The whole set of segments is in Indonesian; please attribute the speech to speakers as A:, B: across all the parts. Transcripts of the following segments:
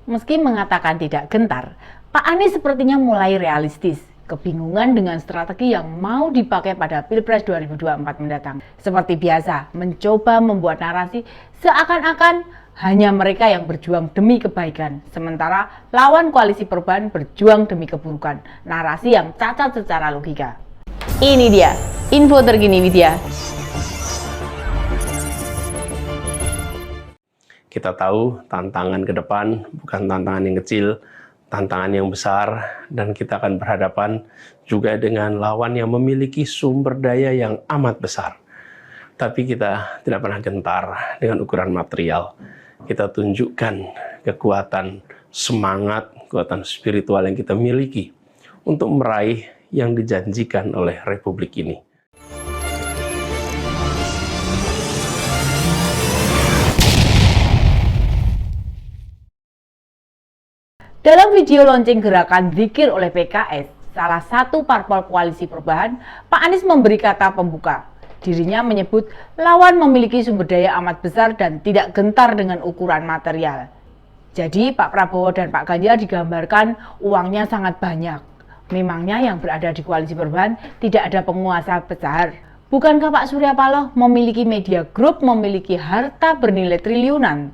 A: Meski mengatakan tidak gentar, Pak Anies sepertinya mulai realistis, kebingungan dengan strategi yang mau dipakai pada Pilpres 2024 mendatang. Seperti biasa, mencoba membuat narasi seakan-akan hanya mereka yang berjuang demi kebaikan, sementara lawan koalisi perubahan berjuang demi keburukan. Narasi yang cacat secara logika. Ini dia, info terkini Widya.
B: Kita tahu tantangan ke depan bukan tantangan yang kecil, tantangan yang besar, dan kita akan berhadapan juga dengan lawan yang memiliki sumber daya yang amat besar. Tapi kita tidak pernah gentar dengan ukuran material. Kita tunjukkan kekuatan semangat, kekuatan spiritual yang kita miliki untuk meraih yang dijanjikan oleh Republik ini.
A: Dalam video launching gerakan Dzikir oleh PKS, salah satu parpol koalisi perubahan, Pak Anies memberi kata pembuka. Dirinya menyebut lawan memiliki sumber daya amat besar dan tidak gentar dengan ukuran material. Jadi Pak Prabowo dan Pak Ganjar digambarkan uangnya sangat banyak. Memangnya yang berada di koalisi perubahan tidak ada penguasa besar? Bukankah Pak Surya Paloh memiliki media group, memiliki harta bernilai triliunan?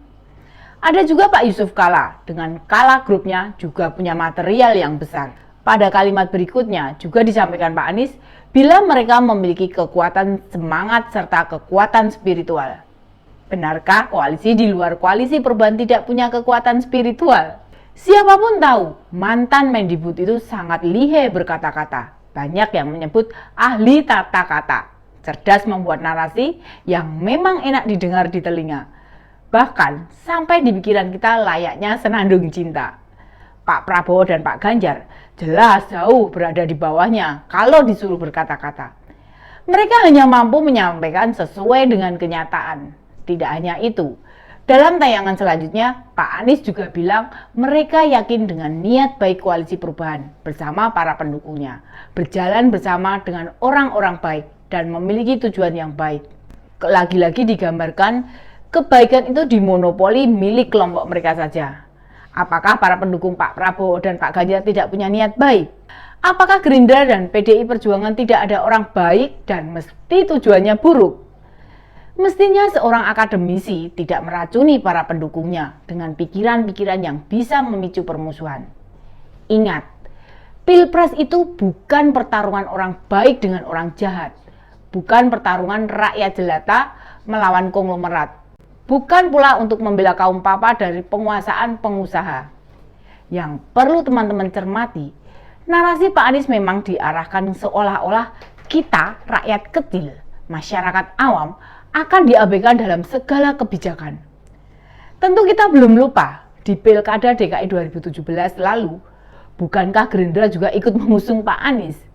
A: Ada juga Pak Yusuf Kalla, dengan Kalla grupnya juga punya material yang besar. Pada kalimat berikutnya juga disampaikan Pak Anies, bila mereka memiliki kekuatan semangat serta kekuatan spiritual. Benarkah koalisi di luar koalisi perubahan tidak punya kekuatan spiritual? Siapapun tahu, mantan Mendikbud itu sangat lihai berkata-kata. Banyak yang menyebut ahli tata kata, cerdas membuat narasi yang memang enak didengar di telinga. Bahkan sampai di pikiran kita layaknya senandung cinta. Pak Prabowo dan Pak Ganjar jelas jauh berada di bawahnya kalau disuruh berkata-kata. Mereka hanya mampu menyampaikan sesuai dengan kenyataan. Tidak hanya itu, dalam tayangan selanjutnya Pak Anies juga bilang mereka yakin dengan niat baik koalisi perubahan bersama para pendukungnya, berjalan bersama dengan orang-orang baik dan memiliki tujuan yang baik. Lagi-lagi digambarkan kebaikan itu dimonopoli milik kelompok mereka saja. Apakah para pendukung Pak Prabowo dan Pak Ganjar tidak punya niat baik? Apakah Gerindra dan PDI Perjuangan tidak ada orang baik dan mesti tujuannya buruk? Mestinya seorang akademisi tidak meracuni para pendukungnya dengan pikiran-pikiran yang bisa memicu permusuhan. Ingat, Pilpres itu bukan pertarungan orang baik dengan orang jahat. Bukan pertarungan rakyat jelata melawan konglomerat. Bukan pula untuk membela kaum papa dari penguasaan pengusaha. Yang perlu teman-teman cermati, narasi Pak Anies memang diarahkan seolah-olah kita, rakyat kecil, masyarakat awam, akan diabaikan dalam segala kebijakan. Tentu kita belum lupa, di Pilkada DKI 2017 lalu, bukankah Gerindra juga ikut mengusung Pak Anies?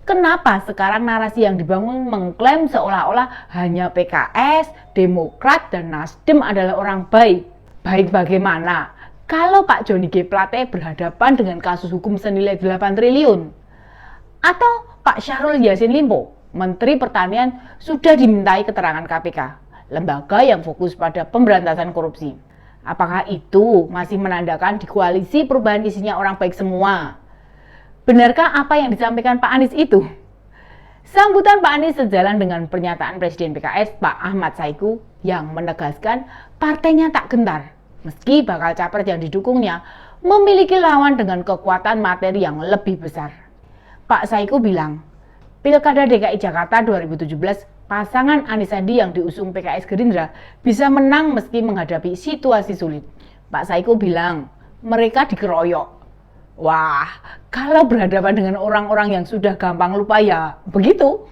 A: Kenapa sekarang narasi yang dibangun mengklaim seolah-olah hanya PKS, Demokrat, dan Nasdem adalah orang baik? Baik bagaimana kalau Pak Johnny G. Plate berhadapan dengan kasus hukum senilai 8 triliun? Atau Pak Syahrul Yassin Limpo, Menteri Pertanian, sudah dimintai keterangan KPK, lembaga yang fokus pada pemberantasan korupsi. Apakah itu masih menandakan di koalisi perubahan isinya orang baik semua? Benarkah apa yang disampaikan Pak Anies itu? Sambutan Pak Anies sejalan dengan pernyataan Presiden PKS Pak Ahmad Saiku yang menegaskan partainya tak gentar meski bakal capres yang didukungnya memiliki lawan dengan kekuatan materi yang lebih besar. Pak Saiku bilang, Pilkada DKI Jakarta 2017 pasangan Anies Sandi yang diusung PKS Gerindra bisa menang meski menghadapi situasi sulit. Pak Saiku bilang, mereka dikeroyok. Wah, kalau berhadapan dengan orang-orang yang sudah gampang lupa ya begitu.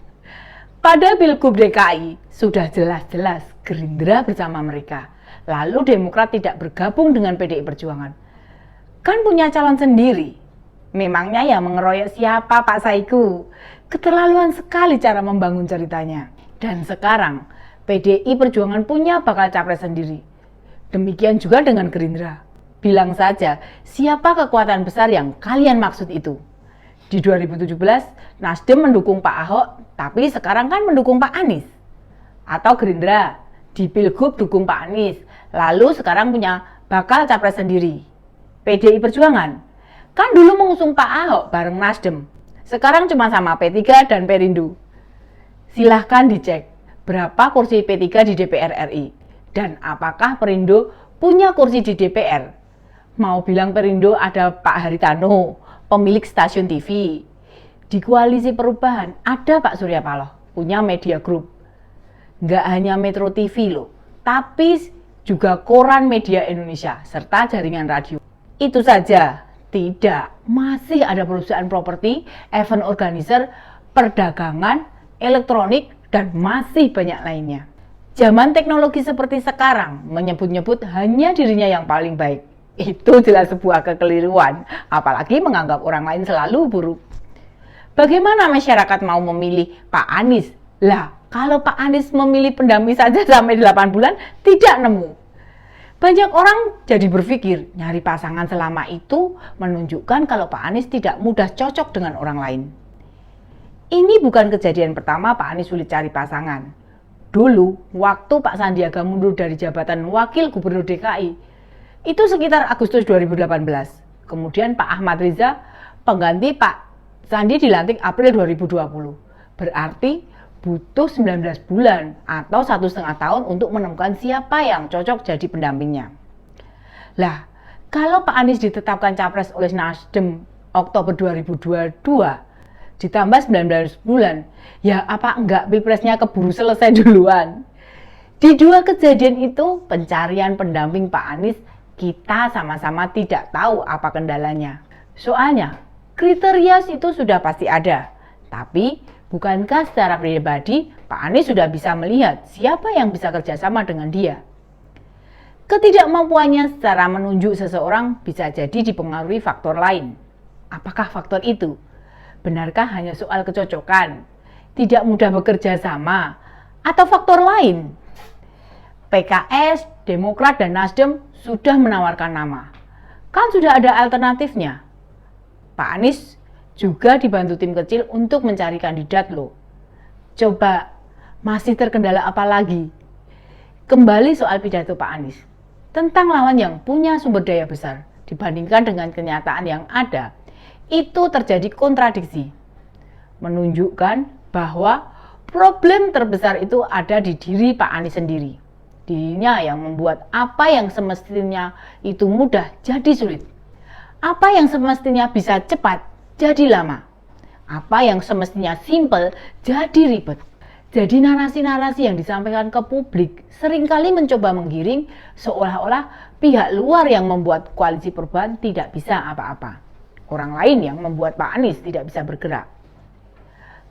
A: Pada Pilgub DKI sudah jelas-jelas Gerindra bersama mereka. Lalu Demokrat tidak bergabung dengan PDI Perjuangan. Kan punya calon sendiri. Memangnya yang mengeroyok siapa Pak Saiku? Keterlaluan sekali cara membangun ceritanya. Dan sekarang PDI Perjuangan punya bakal capres sendiri. Demikian juga dengan Gerindra. Bilang saja, siapa kekuatan besar yang kalian maksud itu? Di 2017, Nasdem mendukung Pak Ahok, tapi sekarang kan mendukung Pak Anies. Atau Gerindra, di Pilgub dukung Pak Anies, lalu sekarang punya bakal capres sendiri. PDI Perjuangan? Kan dulu mengusung Pak Ahok bareng Nasdem. Sekarang cuma sama P3 dan Perindo. Silahkan dicek berapa kursi P3 di DPR RI. Dan apakah Perindo punya kursi di DPR? Mau bilang Perindo ada Pak Haritano, pemilik stasiun TV. Di Koalisi Perubahan ada Pak Surya Paloh, punya media group. Nggak hanya Metro TV loh, tapi juga Koran Media Indonesia, serta jaringan radio. Itu saja, tidak. Masih ada perusahaan properti, event organizer, perdagangan, elektronik, dan masih banyak lainnya. Zaman teknologi seperti sekarang, menyebut-nyebut hanya dirinya yang paling baik. Itu jelas sebuah kekeliruan, apalagi menganggap orang lain selalu buruk. Bagaimana masyarakat mau memilih Pak Anies? Lah, kalau Pak Anies memilih pendamping saja sampai 8 bulan, tidak nemu. Banyak orang jadi berpikir, nyari pasangan selama itu menunjukkan kalau Pak Anies tidak mudah cocok dengan orang lain. Ini bukan kejadian pertama Pak Anies sulit cari pasangan. Dulu, waktu Pak Sandiaga mundur dari jabatan Wakil Gubernur DKI, itu sekitar Agustus 2018. Kemudian Pak Ahmad Riza, pengganti Pak Sandi, dilantik April 2020. Berarti butuh 19 bulan atau 1,5 tahun untuk menemukan siapa yang cocok jadi pendampingnya. Lah, kalau Pak Anies ditetapkan capres oleh Nasdem Oktober 2022, ditambah 19 bulan, ya apa enggak pilpresnya keburu selesai duluan? Di dua kejadian itu, pencarian pendamping Pak Anies, kita sama-sama tidak tahu apa kendalanya. Soalnya, kriteria itu sudah pasti ada, tapi bukankah secara pribadi Pak Anies sudah bisa melihat siapa yang bisa kerjasama dengan dia? Ketidakmampuannya secara menunjuk seseorang bisa jadi dipengaruhi faktor lain. Apakah faktor itu? Benarkah hanya soal kecocokan, tidak mudah bekerja sama, atau faktor lain? PKS, Demokrat, dan Nasdem sudah menawarkan nama. Kan sudah ada alternatifnya. Pak Anies juga dibantu tim kecil untuk mencari kandidat loh. Coba, masih terkendala apa lagi? Kembali soal pidato Pak Anies tentang lawan yang punya sumber daya besar dibandingkan dengan kenyataan yang ada, itu terjadi kontradiksi. Menunjukkan bahwa problem terbesar itu ada di diri Pak Anies sendiri. Dirinya yang membuat apa yang semestinya itu mudah jadi sulit. Apa yang semestinya bisa cepat jadi lama. Apa yang semestinya simple jadi ribet. Jadi narasi-narasi yang disampaikan ke publik seringkali mencoba menggiring seolah-olah pihak luar yang membuat koalisi perubahan tidak bisa apa-apa. Orang lain yang membuat Pak Anies tidak bisa bergerak.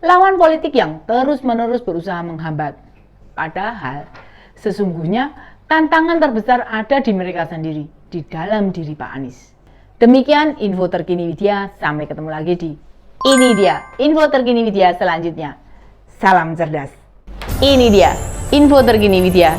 A: Lawan politik yang terus-menerus berusaha menghambat. Padahal sesungguhnya tantangan terbesar ada di mereka sendiri, di dalam diri Pak Anies. Demikian info terkini Widya, sampai ketemu lagi di Ini Dia, info terkini Widya selanjutnya. Salam cerdas. Ini dia, info terkini Widya